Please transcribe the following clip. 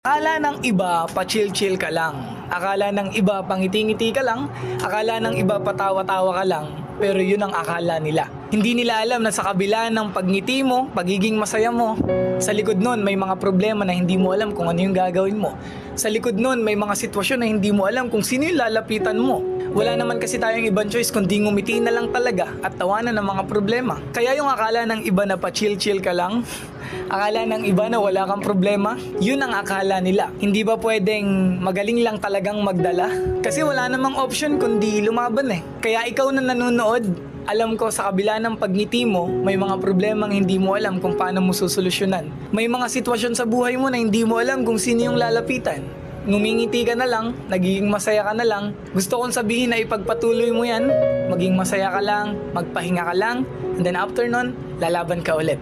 Akala ng iba, pa-chill-chill ka lang. Akala ng iba, pangiti-ngiti ka lang. Akala ng iba, patawa-tawa ka lang. Pero yun ang akala nila. Hindi nila alam na sa kabila ng pagngiti mo, pagiging masaya mo, sa likod nun may mga problema na hindi mo alam kung ano yung gagawin mo. Sa likod nun may mga sitwasyon na hindi mo alam kung sino yung lalapitan mo. Wala naman kasi tayong ibang choice kundi ngumiti na lang talaga at tawanan ng mga problema. Kaya yung akala ng iba na pa-chill-chill ka lang, akala ng iba na wala kang problema, yun ang akala nila. Hindi ba pwedeng magaling lang talagang magdala? Kasi wala namang option kundi lumaban eh. Kaya ikaw na nanonood, alam ko sa kabila ng pagngiti mo, may mga problemang hindi mo alam kung paano mo susolusyonan. May mga sitwasyon sa buhay mo na hindi mo alam kung sino yung lalapitan. Ngumingiti ka na lang, nagiging masaya ka na lang. Gusto kong sabihin na ipagpatuloy mo yan, maging masaya ka lang, magpahinga ka lang, and then after nun, lalaban ka ulit.